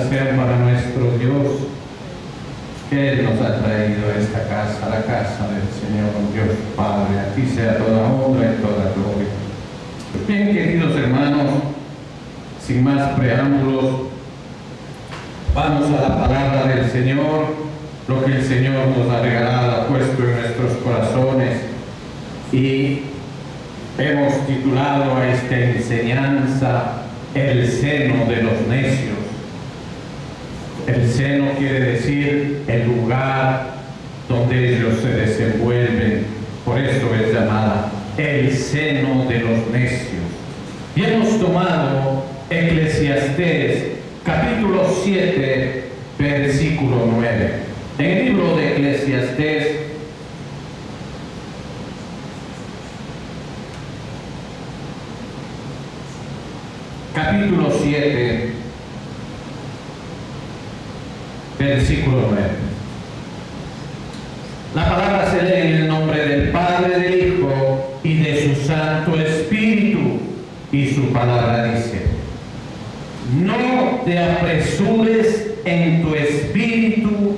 sea para nuestro Dios, que Él nos ha traído a esta casa, la casa del Señor Dios Padre. A ti sea toda honra y toda gloria. Bien, queridos hermanos, sin más preámbulos, vamos a la palabra del Señor, lo que el Señor nos ha regalado, ha puesto en nuestros corazones, y hemos titulado a esta enseñanza El seno de los necios. El seno quiere decir el lugar donde ellos se desenvuelven, por eso es llamada el seno de los necios. Y hemos tomado Eclesiastés capítulo 7, versículo 9. En el libro de Eclesiastés, capítulo 7, versículo 9. La palabra se lee en el nombre del Padre, del Hijo y de su Santo Espíritu, y su palabra dice: no te apresures en tu espíritu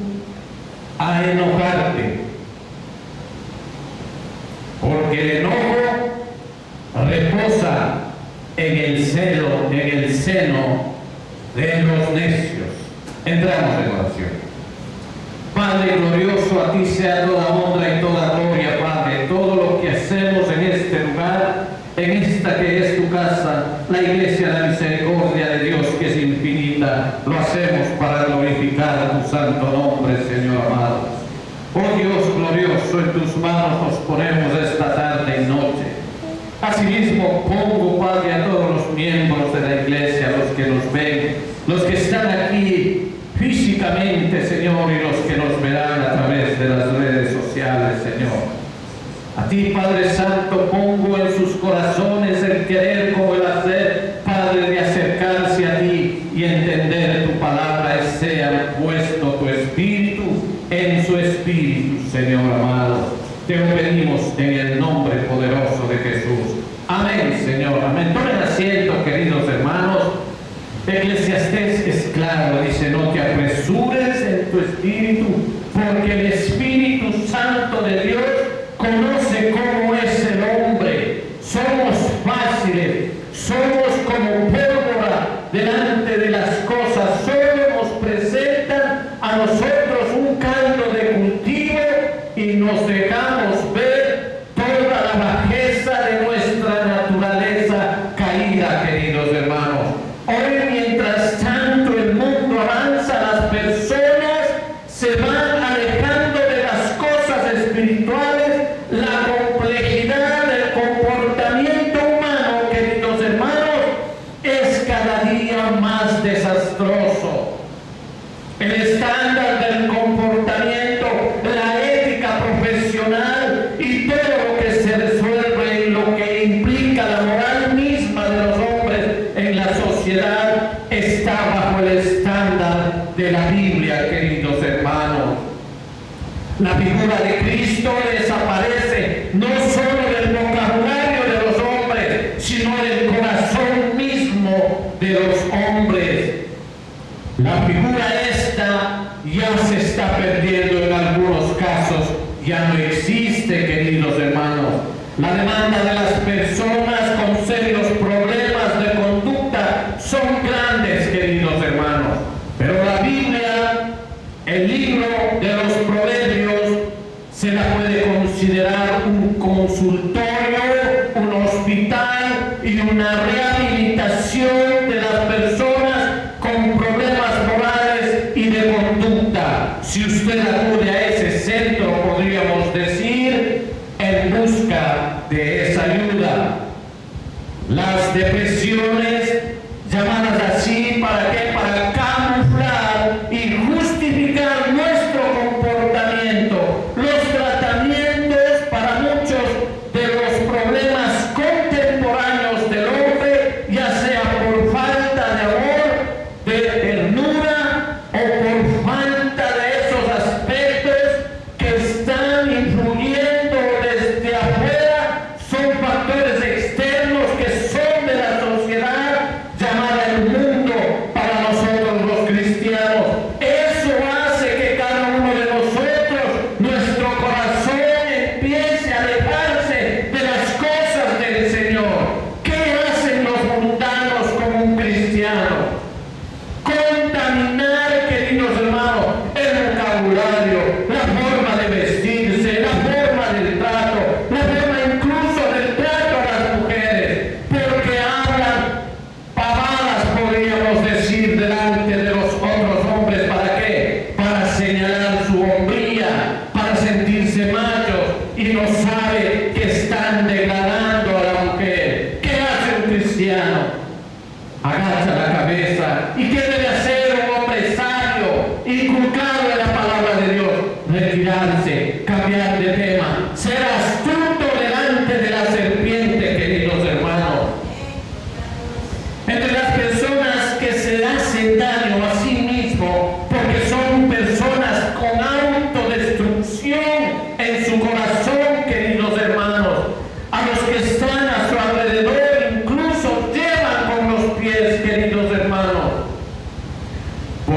a enojarte, porque el enojo reposa en el seno de los necios. Entramos en oración. Padre glorioso, a ti sea toda honra y toda gloria, Padre. Todo lo que hacemos en este lugar, en esta que es tu casa, la iglesia de la misericordia de Dios que es infinita, lo hacemos para glorificar tu santo nombre, Señor amado. Oh Dios glorioso, en tus manos nos ponemos esta tarde y noche. Asimismo pongo, Padre, a todos los miembros de la iglesia, los que nos ven, los que están aquí físicamente, Señor, y los que nos verán a través de las redes sociales, Señor. A ti, Padre Santo, pongo en sus corazones el querer como el hacer, Padre, de acercarse a ti y entender tu palabra, y sea puesto tu espíritu en su espíritu, Señor amado. Te lo pedimos en el nombre poderoso de Jesús. Amén, Señor. Amén. Tomen asiento, queridos hermanos. Eclesiastés es claro, dice: no te apresures en tu espíritu, porque el Espíritu Santo de Dios conoce cómo es el hombre. Somos fáciles, somos como pólvora delante de las cosas, solo nos presentan a nosotros un caldo de cultivo y nos dejamos ver toda la bajeza de nuestra naturaleza caída, queridos hermanos. Hoy, mientras tanto el mundo avanza, las personas se van alejando de las cosas espirituales. La complejidad del comportamiento humano, queridos hermanos, es cada día más desastroso. El estándar del comportamiento, la ética profesional y todo lo que se resuelve en lo que implica la moral misma de los hombres en la sociedad está bajo el estándar de la Biblia, queridos hermanos. La figura de Cristo desaparece no solo del vocabulario de los hombres, sino del corazón mismo de los hombres. La figura esta ya se está perdiendo en algunos casos, ya no existe, queridos hermanos. La demanda de las personas con serios problemas de conducta son grandes, queridos hermanos. Pero la Biblia, el libro de los Proverbios, se la puede considerar un consultorio, un hospital y una rehabilitación de las personas con problemas morales y de conducta. Si usted acude a ese centro, podríamos decir, en busca de esa ayuda. Las depresiones, llamadas así, ¿para qué? Para camuflar y justificar nuestro comportamiento. Los tratamientos para muchos de los problemas contemporáneos del hombre, ya sea por falta de amor, de ternura o por falta de esos aspectos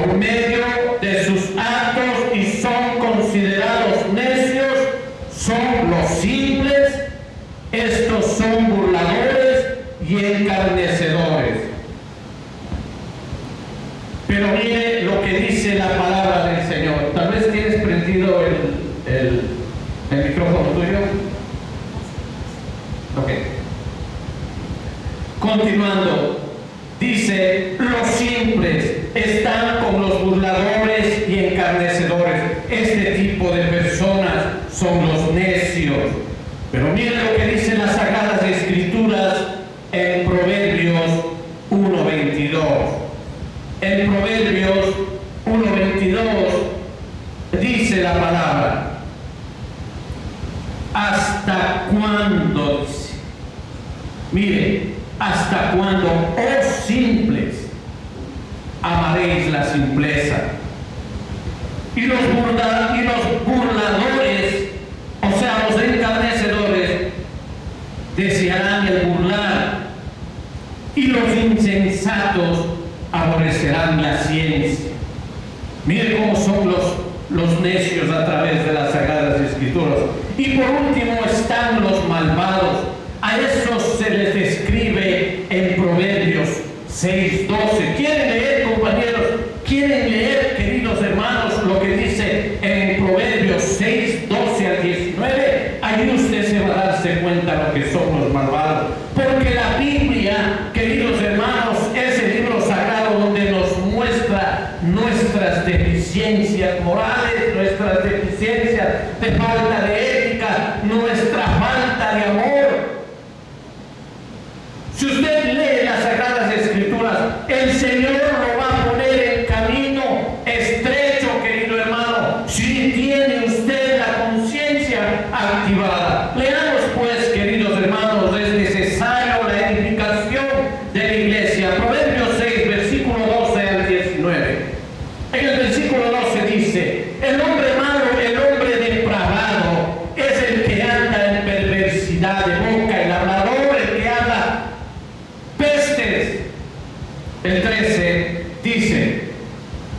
por medio de sus actos y son considerados necios, son los simples, estos son burladores y encarnecedores. Pero mire lo que dice la palabra del Señor. Tal vez tienes prendido el micrófono tuyo. Ok. Continuando, dice, los simples están con los burladores y encarnecedores. Este tipo de personas son los necios. Pero mire lo que dicen las Sagradas Escrituras en Proverbios 1:22. En Proverbios 1:22 dice la palabra, ¿hasta cuándo? Dice, mire, ¿hasta cuándo, oh simples, amaréis la simpleza? Y los burladores, o sea, los encarnecedores, desearán el burlar, y los insensatos aborrecerán la ciencia. Mire cómo son los necios a través de las Sagradas Escrituras. Y por último están los malvados. A esos se les describe en Proverbios 6:12. ¿Quieren leer, compañeros? ¿Quieren leer, queridos hermanos, lo que dice en Proverbios 6:12 al 19? Ahí usted se va a darse cuenta de lo que son los malvados. Porque la Biblia, queridos hermanos, es el libro sagrado donde nos muestra nuestras deficiencias morales, nuestras deficiencias de falta de ética, nuestra falta de amor. Si usted lee las Sagradas Escrituras, el Señor lo va a poner en camino estrecho, querido hermano, si tiene usted la conciencia activada. Leamos pues, queridos hermanos, es necesario la edificación de la iglesia. Proverbios 6, versículo 12 al 19. En el versículo 12 dice, el hombre malo, el hombre depravado, es el que anda en perversidad de boca, el hablador, el que habla pestes. El 13 dice,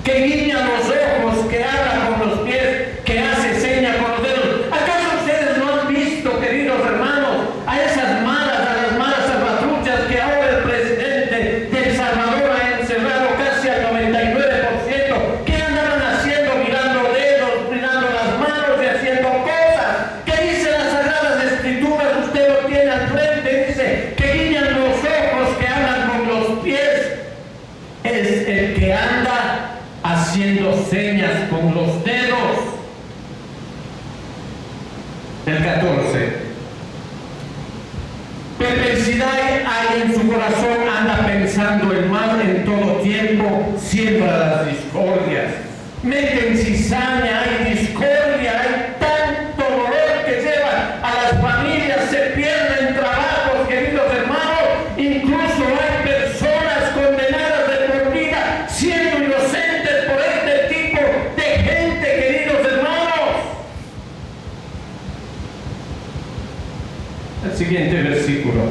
que guiña los ojos, que habla con los pies, que hace seña con los dedos. ¿Acaso ustedes no han visto, queridos hermanos, a esas malas, a las malas salvatruchas que ahora el presidente de El Salvador ha encerrado casi al 99%, que andaban haciendo, mirando dedos, mirando las manos y haciendo cosas? ¿Qué dice las Sagradas Escrituras? Usted lo tiene al frente, dice, que guiñan los ojos, que hablan con los pies. Es el que anda haciendo señas con los dedos. El 14. Perversidad hay en su corazón, anda pensando el mal en todo tiempo, siembra las discordias. Mete en cizaña, hay discordia, hay tanto dolor que lleva a las familias, se pierden trabajos, queridos hermanos, incluso hay personas condenadas de por vida siendo inocentes por este tipo de gente, queridos hermanos. El siguiente versículo.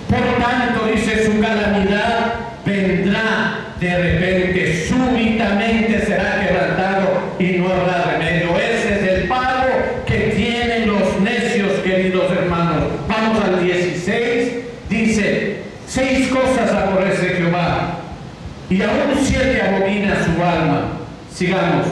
Por tanto, dice, su calamidad vendrá de repente, súbitamente será quebrantado y no habrá remedio. Ese es el pago que tienen los necios, queridos hermanos. Vamos al 16. Dice, 6 cosas aborrece Jehová, y aún 7 abomina su alma. Sigamos.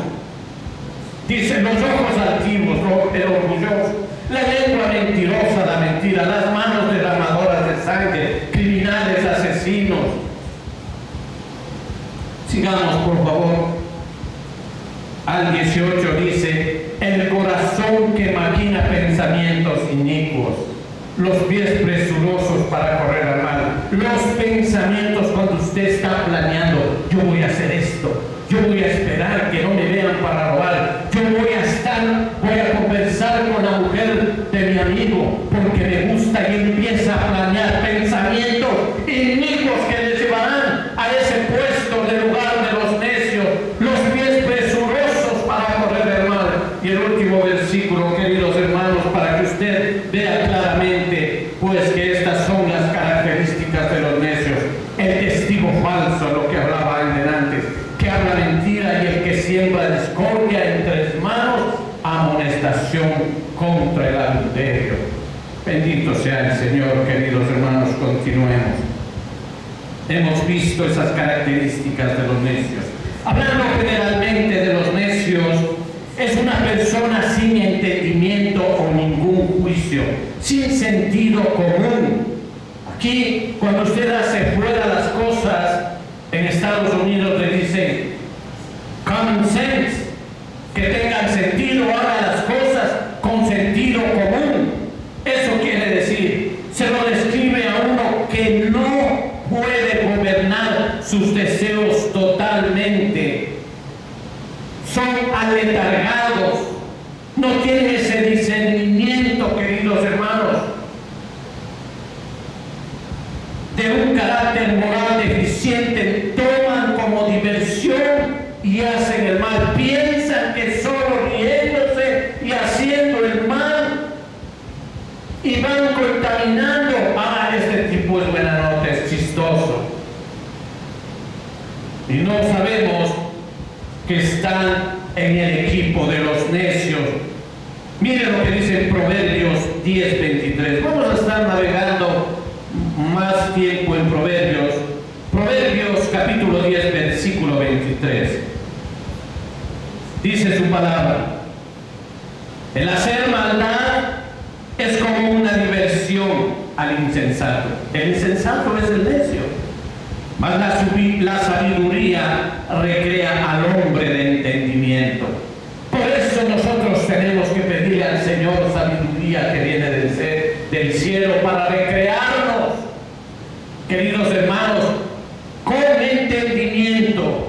Dice, los ojos altivos, el orgulloso, la lengua mentirosa, la mentira, las manos derramadoras de sangre, criminales, asesinos. Sigamos, por favor. Al 18 dice, el corazón que maquina pensamientos inicuos, los pies presurosos para correr al mal. Los pensamientos cuando usted está planeando, yo voy a hacer esto, yo voy a esperar que no me vean para robar, yo voy a conversar con la mujer de mi amigo porque me gusta, y empieza a planear pensamientos inicuos que le llevarán a ese puesto de lugar de los necios, los pies presurosos para correr el mal. Y el último versículo, queridos hermanos, para que usted vea claramente, pues que estas son las características de los necios. El testigo falso, lo que hablaba antes, que habla mentira Bendito sea el Señor, queridos hermanos, continuemos. Hemos visto esas características de los necios. Hablando generalmente de los necios, es una persona sin entendimiento o ningún juicio, sin sentido común. Aquí, cuando usted hace fuera las cosas, en Estados Unidos le dicen common sense, que tengan sentido, haga las cosas con sentido común. Eso quiere decir, se lo describe a uno que no puede gobernar sus deseos totalmente. Son aletargados, no tienen ese discernimiento, queridos hermanos, de un carácter moral deficiente. Toman como diversión y hacen el mal. Piensan que solo riéndose y haciendo el mal y van contaminando. Este tipo es buena nota, es chistoso. Y no sabemos que están en el equipo de los necios. Miren lo que dice en Proverbios 10:23. Vamos a estar navegando más tiempo en Proverbios. Proverbios capítulo 10, versículo 23. Dice su palabra: el hacer maldad es como una diversión al insensato. El insensato es el necio, mas la sabiduría recrea al hombre de entendimiento. Por eso nosotros tenemos que pedirle al Señor sabiduría que viene del cielo para recrearnos, queridos hermanos, con entendimiento.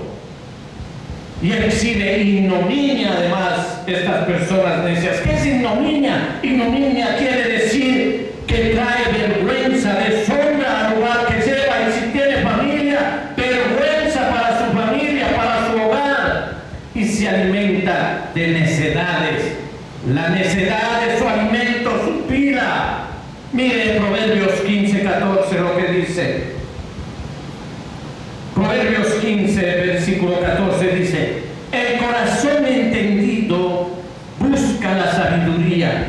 Y exhibe ignominia además estas personas necias. ¿Qué es ignominia? Ignominia quiere decir que trae vergüenza, deshonra al lugar que lleva, y si tiene familia, vergüenza para su familia, para su hogar, y se alimenta de necedades. La necedad es su alimento, su pila. Mire Proverbios 15:14 lo que dice. Proverbios 15, versículo 14 dice: el corazón entendido busca la sabiduría,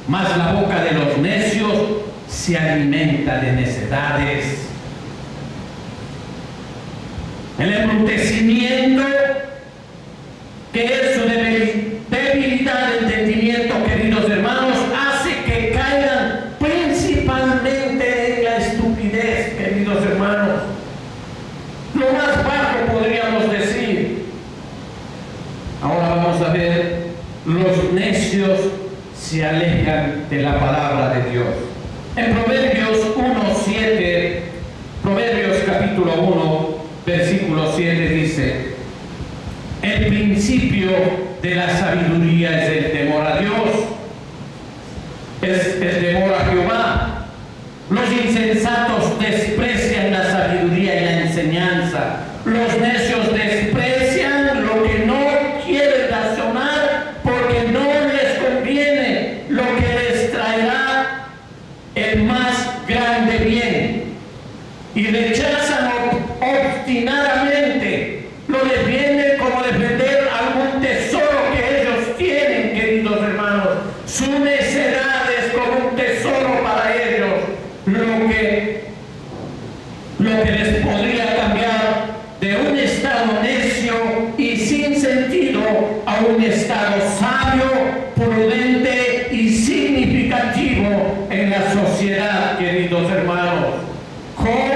mas la boca de los necios se alimenta de necedades. El embrutecimiento, que es su debilidad de entendimiento, queridos hermanos, hace que caigan principalmente en la estupidez, queridos hermanos. Lo más bajo podríamos decir. Ahora vamos a ver, los necios se alejan de la palabra de Dios. En Proverbios 1:7, Proverbios capítulo 1, versículo 7 dice: el principio de la sabiduría es el temor a Dios, es el temor a Jehová. Los insensatos desprecian la sabiduría y la enseñanza. Los necios desprecian lo que no quieren razonar porque no les conviene, lo que les traerá el más grande bien. Y rechazan obstinadamente. Lo defienden como defender algún tesoro que ellos tienen, queridos hermanos. Su necedad es como un tesoro para ellos. Lo que les podría cambiar de un estado necio y sin sentido a un estado sabio, prudente y significativo en la sociedad, queridos hermanos. Job,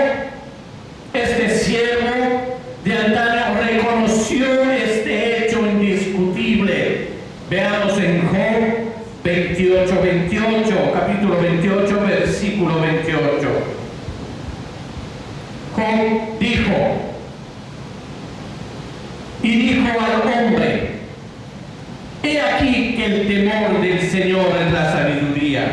este siervo de antaño, reconoció este hecho indiscutible. Veamos en Job 28, capítulo 28, versículo 28. Job dijo, y dijo al hombre: he aquí que el temor del Señor es la sabiduría,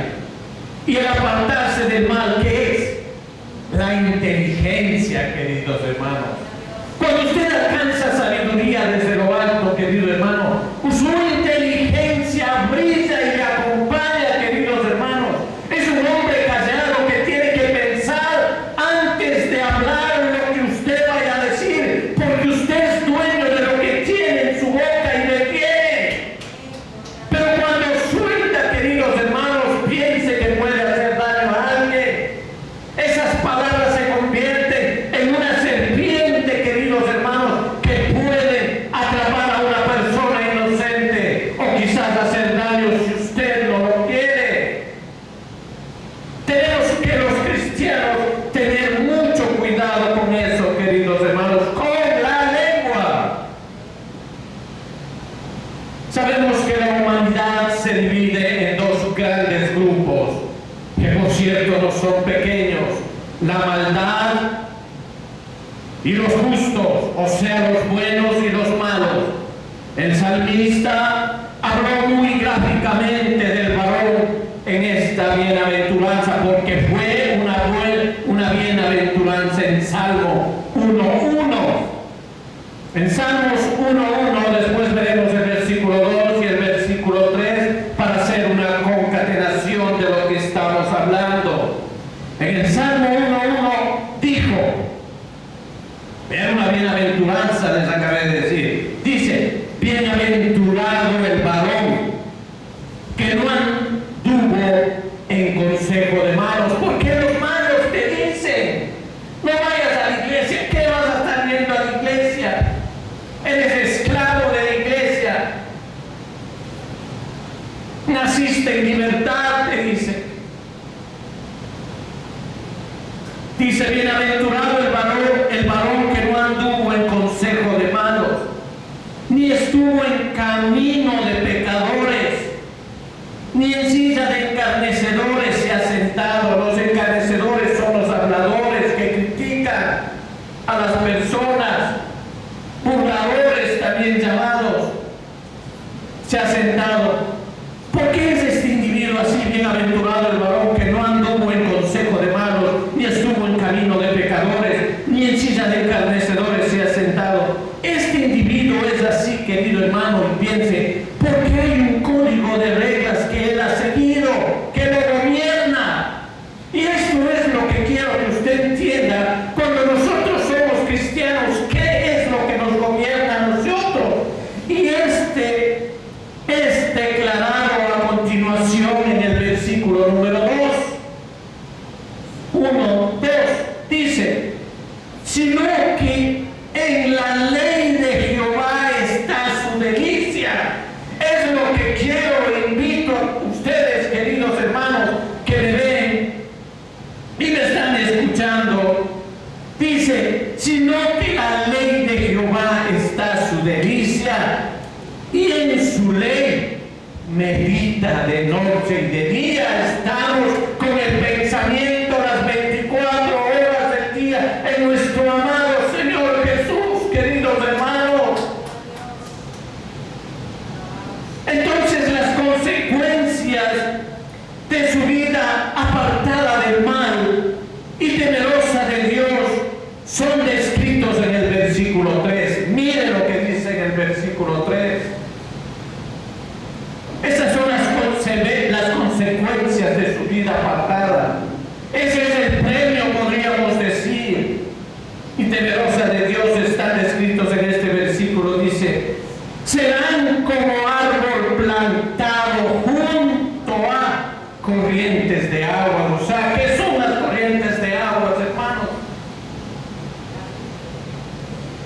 y el apartarse del mal, ¿qué es? La inteligencia, queridos hermanos. Cuando usted alcanza sabiduría desde lo alto, querido hermano, su inteligencia brilla y le acompaña, queridos hermanos. Es un hombre callado que tiene que pensar antes de hablar lo que usted vaya a decir, porque usted es dueño de lo que tiene en su boca y detiene. Pero cuando suelta, queridos hermanos, piense que puede hacer Sabemos que la humanidad se divide en dos grandes grupos, que por cierto no son pequeños: la maldad y los justos, o sea, los buenos y los malos. El salmista habló muy gráficamente del varón en esta bienaventuranza, porque fue una bienaventuranza en Salmo 1:1. En Salmos 1:1, después veremos el versículo 2 y el versículo 3 para hacer una concatenación de lo que estamos hablando. En el Salmo 1:1 dijo, vean una bienaventuranza, les acabé de decir, dice: bienaventurado el varón que no anduvo en consejo de malos. Porque los malos te dicen: no vayas a la iglesia. ¿Qué vas a estar yendo a la iglesia? Eres esclavo de la iglesia. Naciste en libertad, te dice. Dice: bienaventurado el varón que no anduvo en consejo de malos, ni estuvo en camino de pecadores, ni en silla de escarnecedores se ha sentado. Los escarnecedores son los habladores que critican a las personas, burladores también llamados. Se ha sentado. ¿Por qué es este individuo así? Bienaventurado el varón que no anduvo en consejo de malos, ni estuvo en camino de pecadores, ni en silla de escarnecedores se ha sentado. Este individuo es así, querido hermano, y piense, porque hay un código de reglas que él ha seguido, que lo gobierna. Y esto es lo que quiero que usted entienda. Cuando nosotros somos cristianos, ¿qué es lo que nos gobierna a nosotros? Y este es declarado a continuación en el versículo número 2. 1, 2, dice: sino que en la ley de Jehová está su delicia. Es lo que quiero e invito a ustedes, queridos hermanos, que me ven y me están escuchando. Dice: sino que la ley de Jehová está su delicia, y en su ley medita de noche y de día. Estamos con el pensamiento las 24 horas del día en nuestro amado Señor Jesús, queridos hermanos. Entonces las consecuencias de su vida apartada del mal y temerosa de Dios son descritos en el versículo 3. Miren lo que dice en el versículo 3. Esas son las consecuencias de su vida apartada. Ese es el premio, podríamos decir. Y temerosa de Dios están descritos en este versículo. Dice: serán como árbol plantado junto a corrientes de agua. O sea, ¿qué son las corrientes de agua, hermanos?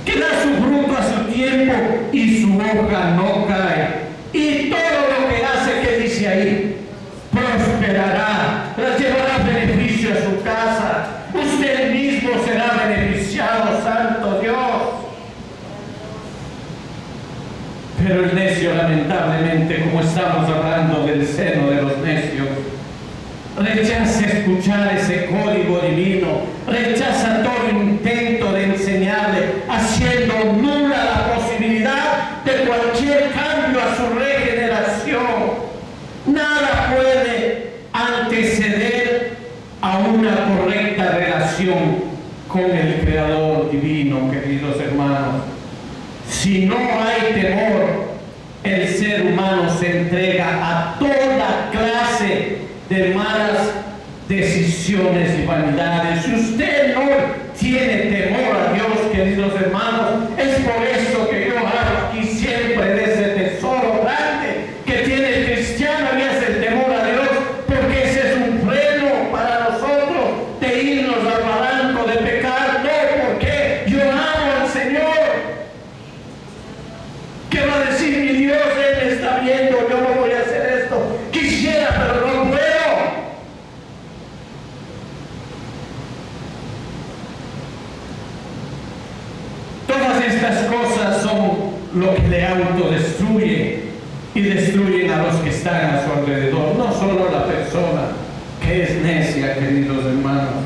Que da su fruto a su tiempo y su hoja no cae. Y todo lo que hace, que dice ahí, prosperará, les llevará beneficio a su casa. Usted mismo será beneficiado, santo Dios. Pero el necio, lamentablemente, como estamos hablando del seno de los necios, rechaza escuchar ese código divino, rechaza todo intento de enseñarle, haciendo nula la posibilidad de cualquier cambio a su regeneración. Nada puede anteceder a una correcta relación con el Creador divino, queridos hermanos. Si no hay temor, el ser humano se entrega a toda clase de malas decisiones y vanidades. Si usted no tiene temor a Dios, queridos hermanos, es por eso que yo hablo aquí siempre de ese tesoro grande que tiene el cristiano, y es el temor a Dios, porque ese es un freno para nosotros de irnos al barranco de pecar. No, porque yo amo al Señor. ¿Qué va a decir mi Dios? Él me está viendo, yo no voy a hacer esto. Quisiera, pero no puedo. Todas estas cosas son lo que le autodestruye. y destruyen a los que están a su alrededor, no solo la persona que es necia, queridos hermanos.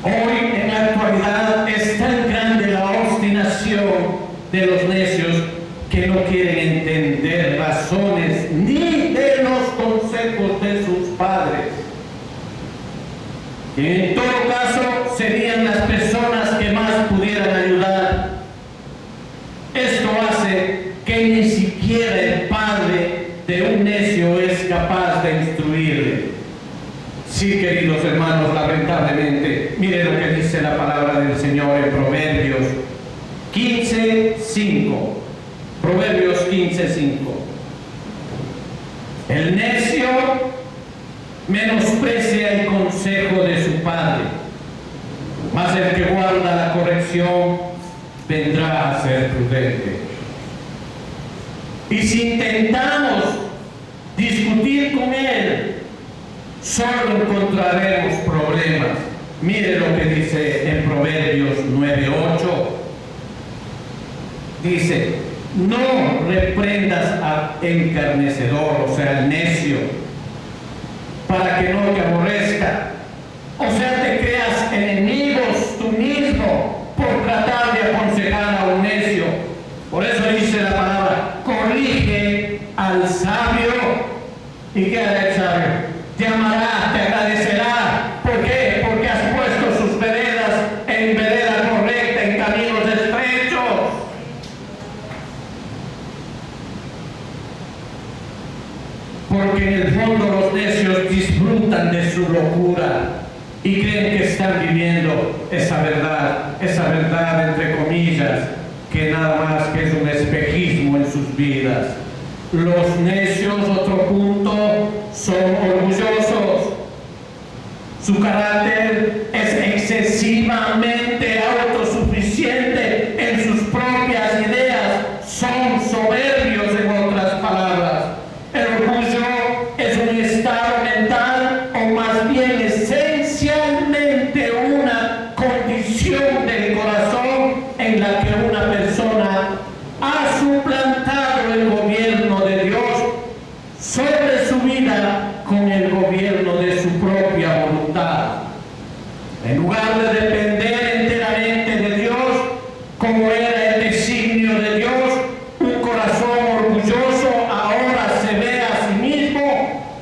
Hoy en la actualidad es tan grande la obstinación de los necios que no quieren entender razones ni de los consejos de sus padres. Y en todo caso serían las personas que más pudieran ayudar. Esto hace que ni siquiera el padre de un necio es capaz de instruirle. Sí, queridos hermanos, lamentablemente, mire lo que dice la palabra del Señor en Proverbios 15:5. Proverbios 15:5. El necio menosprecia el consejo de su padre, mas el que guarda la corrección vendrá a ser prudente. Y si intentamos discutir con él, solo encontraremos problemas. Mire lo que dice en Proverbios 9:8. Dice: no reprendas al encarnecedor, o sea, al necio, para que no te aborrezca. O sea, te creas enemigos tú mismo por tratar de aconsejar a un necio. Por eso dice la palabra: corrige al sabio. ¿Y qué hará el sabio? Te amará, te agradecerá. ¿Por qué? Porque has puesto sus veredas en vereda correcta, en caminos estrechos. Porque en el fondo los necios disfrutan de su locura y creen que están viviendo esa verdad entre comillas, que nada más que es un espejismo en sus vidas. Los necios, otro punto, son orgullosos. Su carácter es excesivamente autosuficiente en sus propias ideas. Son soberbios, en otras palabras. El orgullo es un estado mental, o más bien esencialmente una condición del corazón en la que una persona ha suplantado el gobierno de Dios sobre su vida con el gobierno de su propia voluntad. En lugar de depender enteramente de Dios, como era el designio de Dios, un corazón orgulloso ahora se ve a sí mismo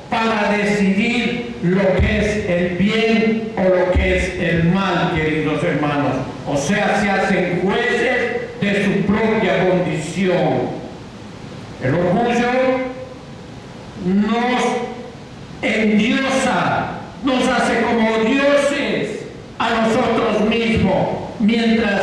para decidir lo que es el bien o lo que es el mal, queridos hermanos. O sea, se hacen jueces de su propia condición. El orgullo nos endiosa, nos hace como dioses a nosotros mismos, mientras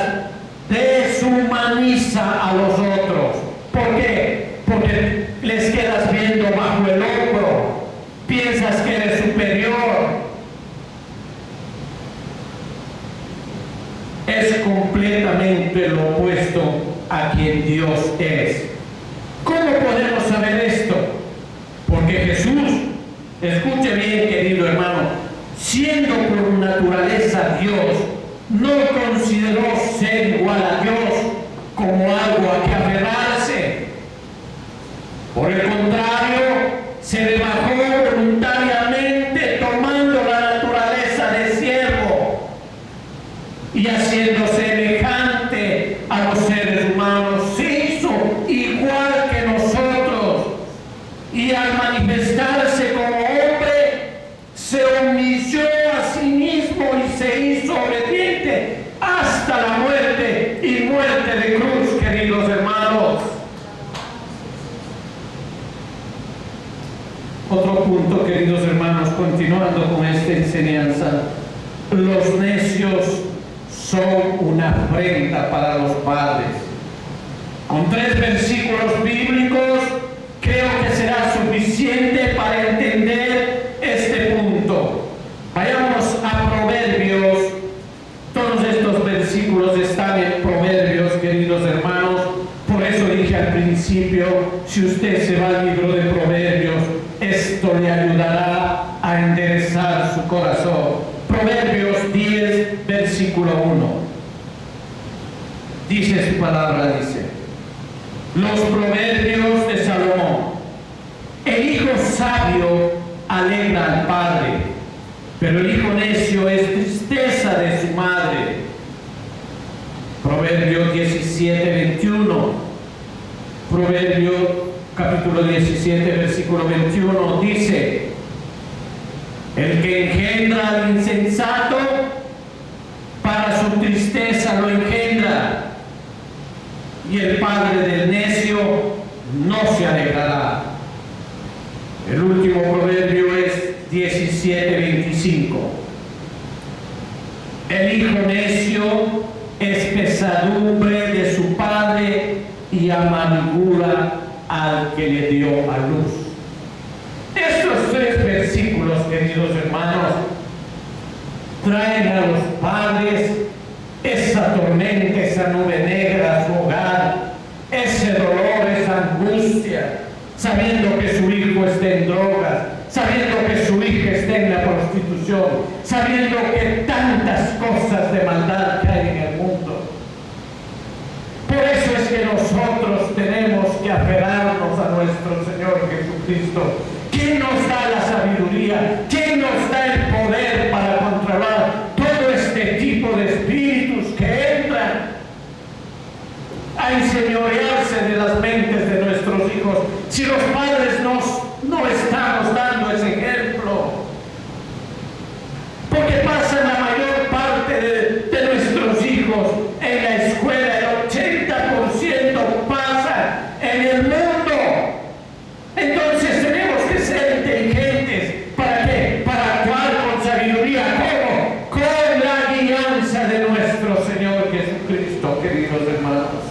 deshumaniza a los otros. ¿Por qué? Porque les quedas viendo bajo el hombro, piensas que eres superior. Es completamente lo opuesto a quien Dios es. ¿Cómo podemos saber esto? Porque Jesús, escuche bien, querido hermano, siendo por naturaleza Dios, no consideró ser igual a Dios como algo a que aferrarse. Por el contrario, se rebajó voluntariamente, tomando la naturaleza de siervo y haciendo semejante a los seres humanos, se hizo igual que nosotros, y al manifestarse como hombre se humilló a sí mismo y se hizo obediente hasta la muerte, y muerte de cruz, queridos hermanos. Otro punto, queridos hermanos, continuando con esta enseñanza: los necios son una afrenta para los padres. Con 3 versículos bíblicos creo que será suficiente para entender este punto. Vayamos a Proverbios. Todos estos versículos están en Proverbios, queridos hermanos. Por eso dije al principio, si usted se va al libro de Proverbios, esto le ayudará a enderezar su corazón. Proverbios 10, versículo 1. Dice su palabra, dice: los proverbios sabio alegra al padre, pero el hijo necio es tristeza de su madre. Proverbios 17:21. Proverbios capítulo 17, versículo 21 dice: el que engendra al insensato, para su tristeza lo engendra, y el padre del necio no se alegrará. El último proverbio es 17:25. El hijo necio es pesadumbre de su padre y amargura al que le dio a luz. Estos 3 versículos, queridos hermanos, traen a los padres esa tormenta, esa nube negra a su hogar, ese dolor, esa angustia, sabiendo que su hijo está en drogas, sabiendo que su hija está en la prostitución, sabiendo que tantas cosas de maldad que hay en el mundo. Por eso es que nosotros tenemos que aferrarnos a nuestro Señor Jesucristo. ¿Quién nos da la sabiduría? ¿Quién nos da el poder para controlar todo este tipo de espíritus que entran a enseñorearse de las mentes de nuestros hijos? Si los padres no estamos dando ese ejemplo, porque pasan la mayor parte de nuestros hijos en la escuela, el 80% pasa en el mundo. Entonces tenemos que ser inteligentes. ¿Para qué? Para actuar con sabiduría. ¿Cómo? Con la guianza de nuestro Señor Jesucristo, queridos hermanos.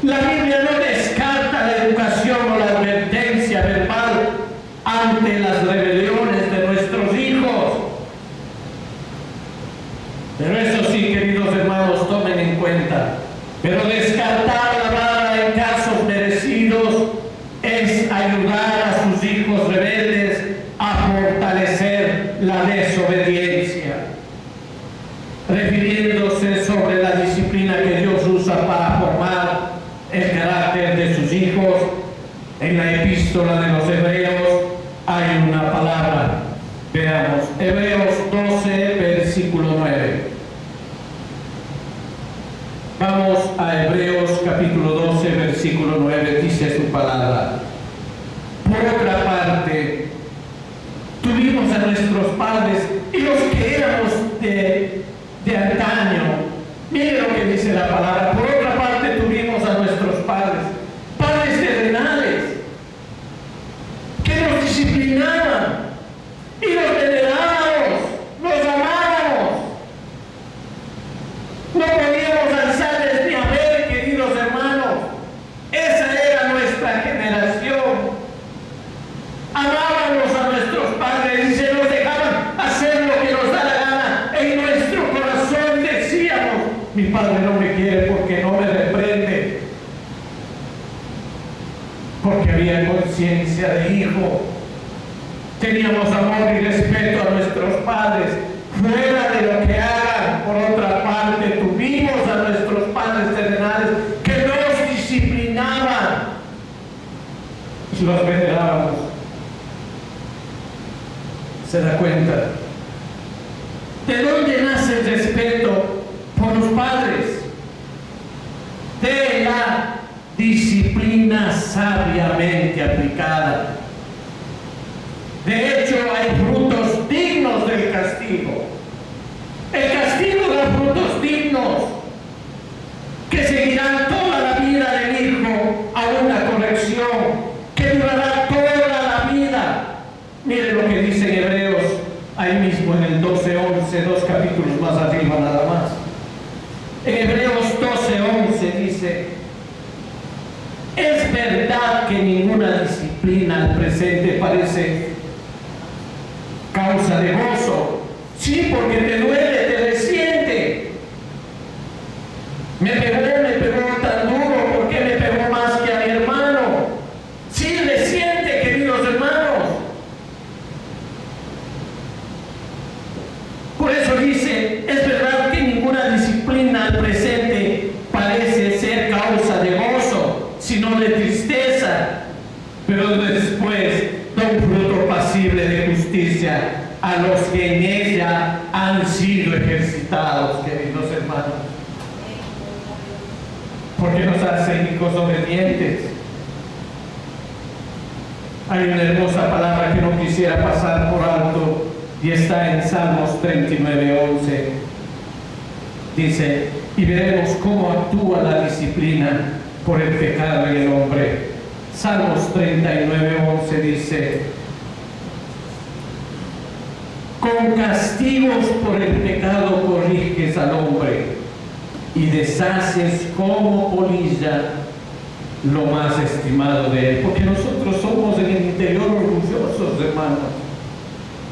La Biblia no descarta la educación o la advertencia verbal ante las rebeliones de nuestros hijos. Pero eso sí, queridos hermanos, tomen en cuenta. Pero descartar la vara en casos merecidos es ayudar a sus hijos rebeldes a fortalecer la desobediencia. Refiriéndose sobre la disciplina que Dios usa para formar el carácter de sus hijos, en la epístola de los Hebreos hay una palabra. Veamos, Hebreos 12, versículo 9. Vamos a Hebreos capítulo 12, versículo 9, dice su palabra. Por otra parte, tuvimos a nuestros padres y los que éramos de antaño. Miren lo que dice la palabra. Por otra parte, tuvimos a nuestros padres terrenales, que nos disciplinaban y los venerábamos, los amábamos. No podíamos alzarles ni a ver, queridos hermanos. Esa era nuestra generación. Amábamos a nuestros padres y se nos dejaban hacer lo que nos da la gana. En nuestro corazón decíamos: mi padre no me quiere porque no me reprende. Porque había conciencia de hijo. Teníamos amor y respeto a nuestros padres, fuera de lo que hagan. Por otra parte, tuvimos a nuestros padres terrenales que nos disciplinaban y los venerábamos. ¿Se da cuenta? ¿De dónde nace el respeto por los padres? De la disciplina sabiamente aplicada. De hecho, hay frutos dignos del castigo. El castigo da frutos dignos que seguirán toda la vida del hijo a una corrección, que durará toda la vida. Miren lo que dice en Hebreos, ahí mismo en el 12:11, 2 capítulos más arriba nada más. En Hebreos 12:11 dice: es verdad que ninguna disciplina al presente parece causa de gozo. Sí, porque te duele, te resiente. Me pegó tan duro, ¿por qué me pegó más que a mi hermano? Sí, resiente, queridos hermanos. Por eso dice: es verdad que ninguna disciplina al presente parece ser causa de gozo, sino de tristeza. Pero después a los que en ella han sido ejercitados, queridos hermanos. Porque nos hace hijos obedientes. Hay una hermosa palabra que no quisiera pasar por alto y está en Salmos 39:11. Dice, y veremos cómo actúa la disciplina por el pecado en el hombre. Salmos 39:11 dice, con castigos por el pecado corriges al hombre y deshaces como polilla lo más estimado de él. Porque nosotros somos en el interior orgullosos, hermanos,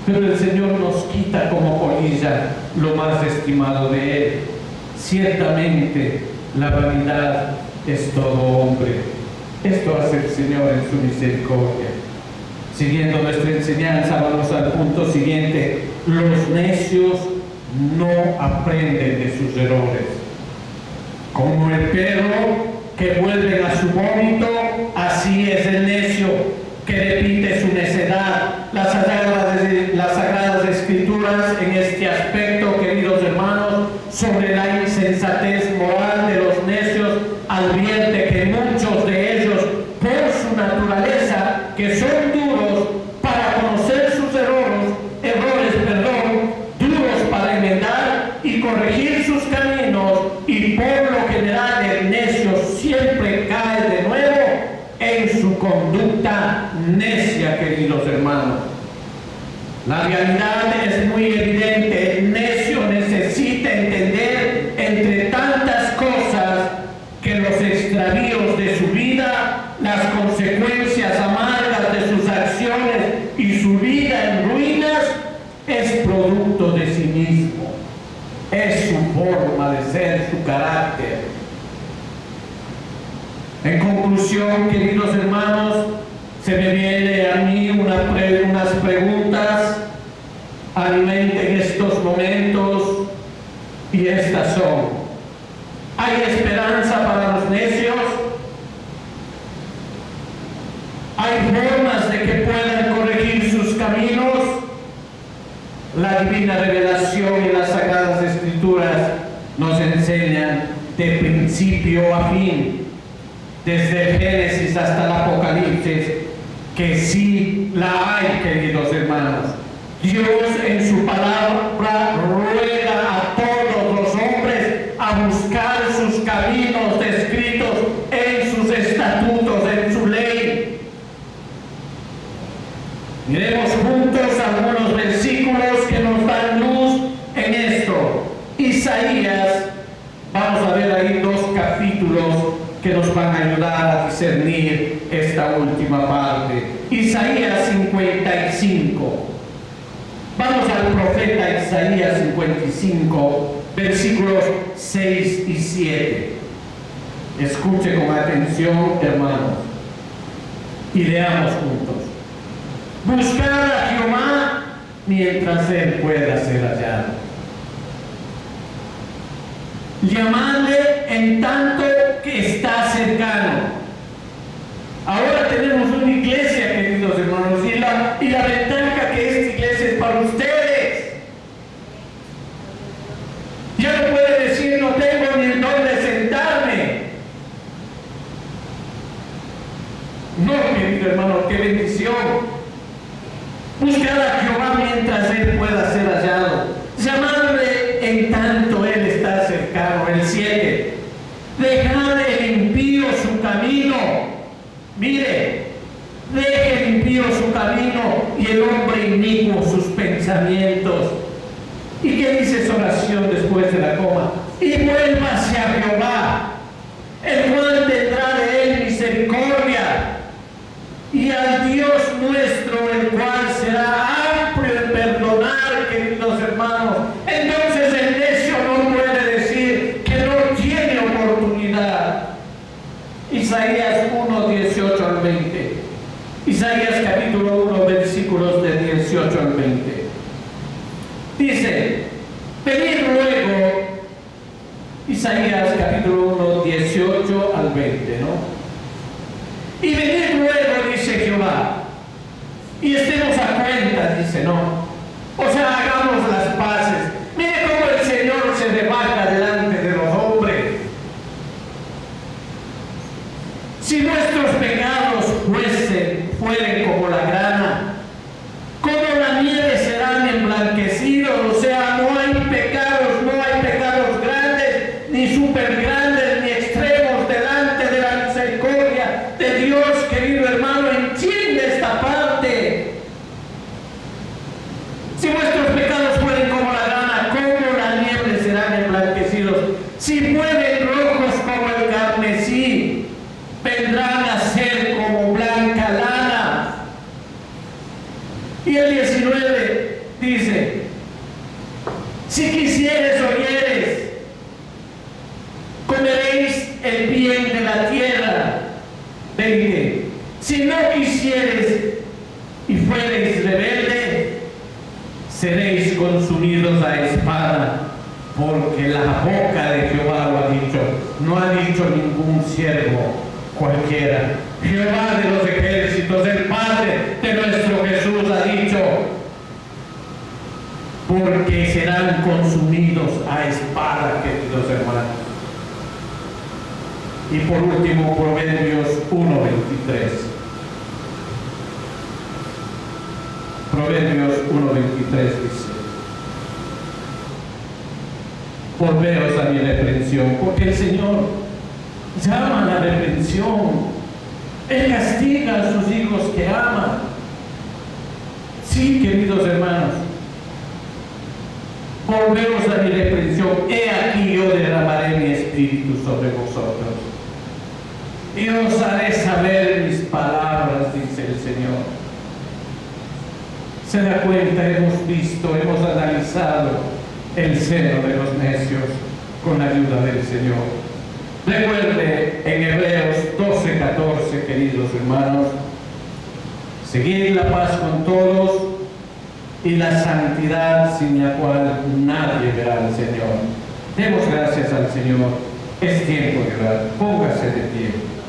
pero el Señor nos quita como polilla lo más estimado de él. Ciertamente la vanidad es todo hombre. Esto hace el Señor en su misericordia. Siguiendo nuestra enseñanza, vamos al punto siguiente. Los necios no aprenden de sus errores. Como el perro que vuelve a su vómito, así es el necio que repite su necedad. Las Sagradas Escrituras en este aspecto, queridos hermanos, sobre la insensatez moral de los necios, advierte que muchos de ellos, por su naturaleza, que son duros para conocer sus errores, duros para enmendar y corregir sus caminos, y por lo general el necio siempre cae de nuevo en su conducta necia, queridos hermanos. La realidad es muy evidente. El necio necesita entender, entre tantas cosas, que los extravíos de su vida, las consecuencias amargas de sus acciones y su vida en ruinas es producto de sí mismo. Es su forma de ser, su carácter. En conclusión, queridos hermanos, se me viene a mí unas preguntas a mi mente en estos momentos, y estas son: ¿hay esperanza para los necios? ¿Hay formas de que puedan corregir sus caminos? La divina revelación y las Sagradas Escrituras nos enseñan de principio a fin, desde el Génesis hasta el Apocalipsis, que sí la hay, queridos hermanos. Dios en su palabra ruega a todos los hombres a buscar sus caminos descritos en sus estatutos, en su ley. Miremos juntos algunos versículos que nos dan luz en esto. Isaías, vamos a ver ahí 2 capítulos que nos van a ayudar a discernir esta última parte. Isaías 55. Vamos al profeta Isaías 55, versículos 6 y 7. Escuche con atención, hermanos, y leamos juntos. Buscad a Jehová mientras él pueda ser hallado. Llamadle en tanto que está cercano. Ahora tenemos una iglesia, queridos hermanos, y la ventaja que esta iglesia es para ustedes. Ya no puede decir, no tengo ni en dónde sentarme. No, querido hermano, qué bendición. Buscad a Jehová mientras él pueda ser hallado. Llamadle en tanto él está cercano. El 7. Dejad el impío su camino. Mire, deje el impío su camino y el hombre inicuo sus pensamientos. ¿Y qué dice esa oración después de la coma? Y vuélvase a Jehová, el cual tendrá de él misericordia, y al Dios nuestro, el cual será amplio en perdonar, queridos hermanos. Entonces el necio no puede decir que no tiene oportunidad. Isaías 1, 18 al 20. Isaías capítulo 1, versículos de 18 al 20. Dice, venid luego, Isaías capítulo 1, 18 al 20, ¿no? Y venid luego, dice Jehová, y estemos a cuenta, dice, no. O sea, hagamos las paces. Mire cómo el Señor se rebaja delante de los hombres. Si nuestros pecados fueren como la grana, como la nieve serán emblanquecidos. O sea, no hay pecados grandes, ni súper grandes, ni extremos delante de la misericordia de Dios, querido hermano. Entiende esta parte. Si vuestros pecados fueren como la grana, como la nieve serán emblanquecidos. Si fueren rojos como el carmesí, vendrán a ser como blanca lana. Y el 19 dice: si quisieres oyeres, comeréis el bien de la tierra. 20. Si no quisieres y fuereis rebeldes, seréis consumidos a espada, porque la boca de Jehová lo ha dicho. No ha dicho ningún siervo cualquiera. Jehová de los ejércitos, el Padre de nuestro Jesús, ha dicho: porque serán consumidos a espada, queridos hermanos. Y por último, Proverbios 1:23. Proverbios 1:23 dice: volveos a mi reprensión, porque el Señor llama a la reprensión. Él castiga a sus hijos que ama. Sí, queridos hermanos, volveos a mi reprensión. He aquí yo derramaré mi espíritu sobre vosotros, y os haré saber mis palabras, dice el Señor. Se da cuenta, hemos visto, hemos analizado el seno de los necios con la ayuda del Señor. Recuerde en Hebreos 12:14, queridos hermanos: seguid la paz con todos y la santidad, sin la cual nadie verá al Señor. Demos gracias al Señor. Es tiempo de orar. Póngase de pie.